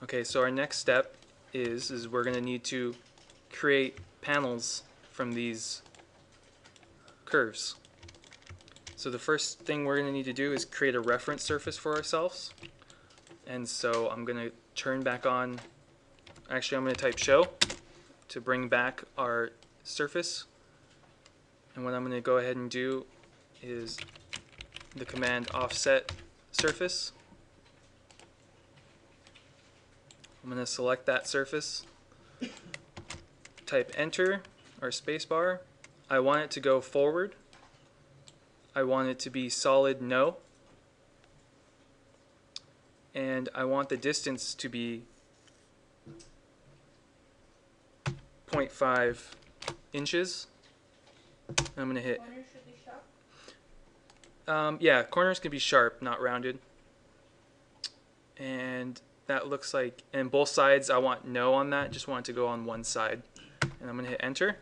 Okay, so our next step is we're going to need to create panels from these curves. So the first thing we're going to need to do is create a reference surface for ourselves. And so I'm going to turn back on, actually I'm going to type show to bring back our surface. And what I'm going to go ahead and do is the command offset surface. I'm going to select that surface, type enter or spacebar. I want it to go forward. I want it to be solid no. And I want the distance to be 0.5 inches. I'm going to hit. Corners should be sharp? Yeah, corners can be sharp, not rounded. And that looks like, and both sides I want no on that, just want it to go on one side. And I'm going to hit enter.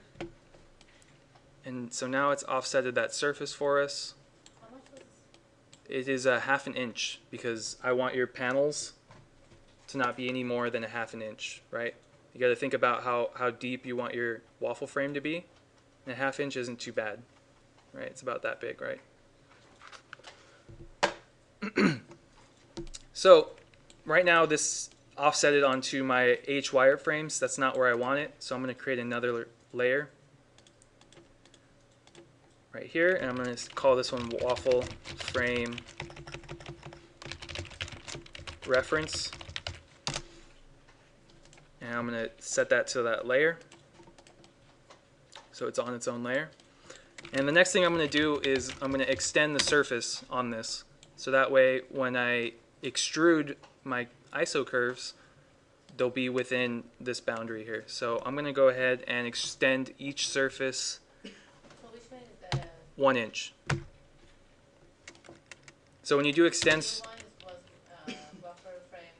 And so now it's offsetted that surface for us. How much was It is a 1/2 inch because I want your panels to not be any more than a 1/2 inch, right? You got to think about how deep you want your waffle frame to be. And a 1/2 inch isn't too bad, right? It's about that big, right? So right now this offset it onto my H wireframes. That's not where I want it, so I'm going to create another layer right here, and I'm going to call this one waffle frame reference, and I'm going to set that to that layer so it's on its own layer. And the next thing I'm going to do is I'm going to extend the surface on this, so that way when I extrude my ISO curves, they'll be within this boundary here. So I'm going to go ahead and extend each surface So which one is the 1 inch. So when you do extend, new one was waffle frame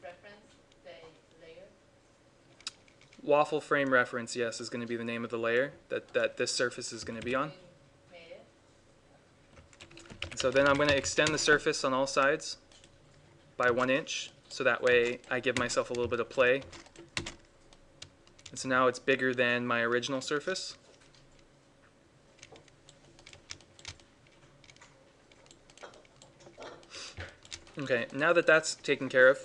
reference, the layer? waffle frame reference, yes, is going to be the name of the layer that this surface is going to be on. You made it? So then I'm going to extend the surface on all sides by 1 inch, so that way I give myself a little bit of play. And so now it's bigger than my original surface. Okay, now that that's taken care of,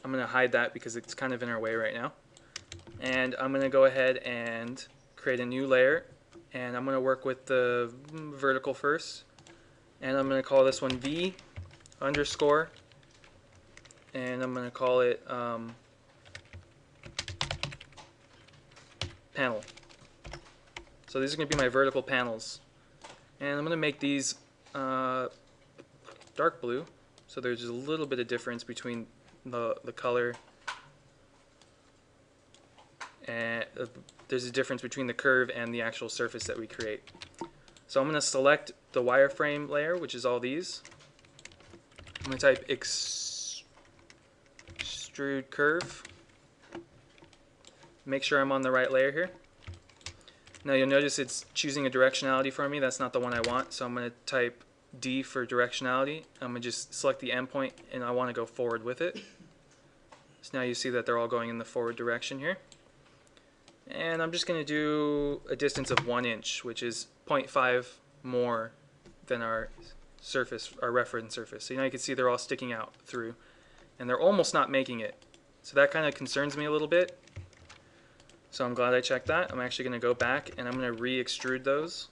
I'm going to hide that because it's kind of in our way right now. And I'm going to go ahead and create a new layer, and I'm going to work with the vertical first. And I'm going to call this one V underscore, and I'm going to call it panel. So these are going to be my vertical panels. And I'm going to make these dark blue, so there's a little bit of difference between the color, and there's a difference between the curve and the actual surface that we create. So I'm going to select the wireframe layer, which is all these. I'm going to type extrude curve. Make sure I'm on the right layer here. Now you'll notice it's choosing a directionality for me. That's not the one I want, so I'm going to type D for directionality. I'm going to just select the endpoint, and I want to go forward with it. So now you see that they're all going in the forward direction here. And I'm just going to do a distance of 1 inch, which is 0.5 more than our surface, our reference surface. So now you can see they're all sticking out through, and they're almost not making it. So that kind of concerns me a little bit. So I'm glad I checked that. I'm actually going to go back and I'm going to re-extrude those.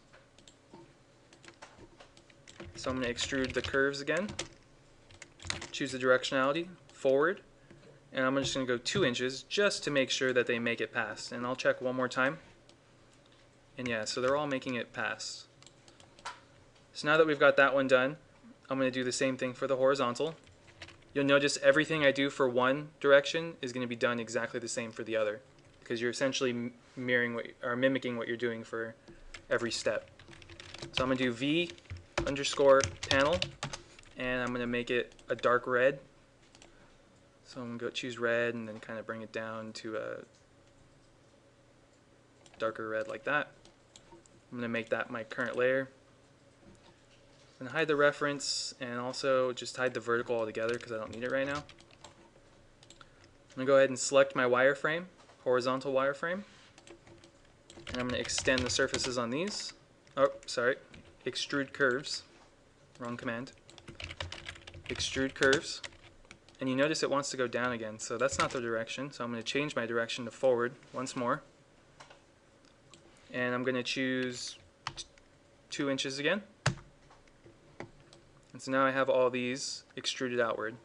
So I'm going to extrude the curves again. Choose the directionality, forward. And I'm just going to go 2 inches just to make sure that they make it past. And I'll check one more time. And yeah, so they're all making it past. So now that we've got that one done, I'm going to do the same thing for the horizontal. You'll notice everything I do for one direction is going to be done exactly the same for the other, because you're essentially mirroring or mimicking what you're doing for every step. So I'm going to do V underscore panel, and I'm going to make it a dark red. So I'm going to go choose red and then kind of bring it down to a darker red like that. I'm going to make that my current layer. I'm going to hide the reference and also just hide the vertical altogether because I don't need it right now. going to go ahead and select my wireframe, horizontal wireframe, and I'm going to extend the surfaces on these. Oh, sorry, extrude curves, wrong command. Extrude curves, and you notice it wants to go down again, so that's not the direction, so I'm going to change my direction to forward once more, and I'm going to choose 2 inches again, and so now I have all these extruded outward.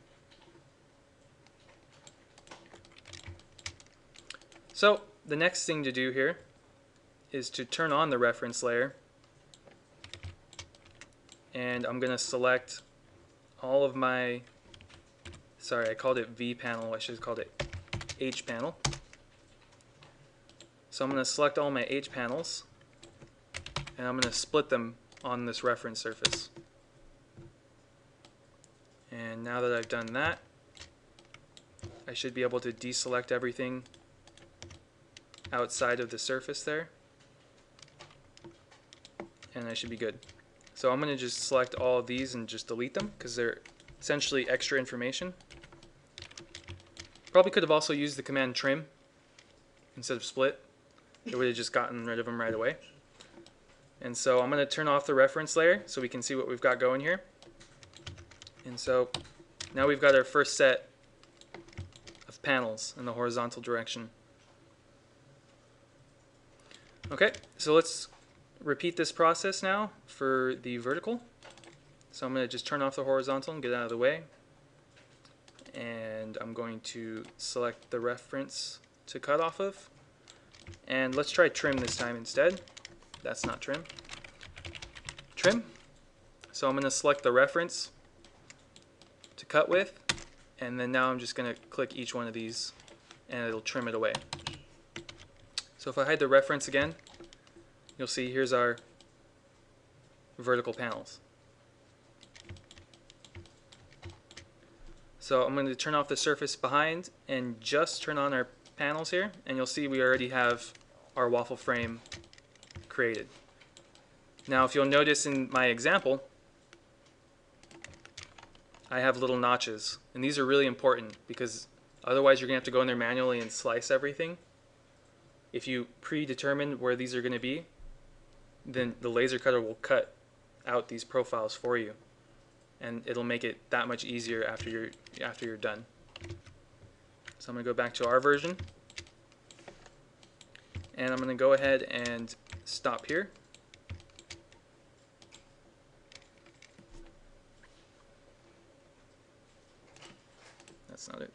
So the next thing to do here is to turn on the reference layer, and I'm going to select all of my, sorry, I called it V panel, I should have called it H panel. So I'm going to select all my H panels, and I'm going to split them on this reference surface. And now that I've done that, I should be able to deselect everything outside of the surface there, and I should be good. So I'm going to just select all of these and just delete them because they're essentially extra information. Probably could have also used the command trim instead of split. It would have just gotten rid of them right away. And so I'm going to turn off the reference layer so we can see what we've got going here. And so now we've got our first set of panels in the horizontal direction. Okay, so let's repeat this process now for the vertical. So I'm going to just turn off the horizontal and get out of the way. And I'm going to select the reference to cut off of. And let's try trim this time instead. That's not trim. Trim. So I'm going to select the reference to cut with. And then now I'm just going to click each one of these and it'll trim it away. So if I hide the reference again, you'll see here's our vertical panels. So I'm going to turn off the surface behind and just turn on our panels here, and you'll see we already have our waffle frame created. Now if you'll notice in my example, I have little notches, and these are really important because otherwise you're going to have to go in there manually and slice everything. If you predetermine where these are going to be, then the laser cutter will cut out these profiles for you, and it'll make it that much easier after you're done. So I'm going to go back to our version, and I'm going to go ahead and stop here. That's not it.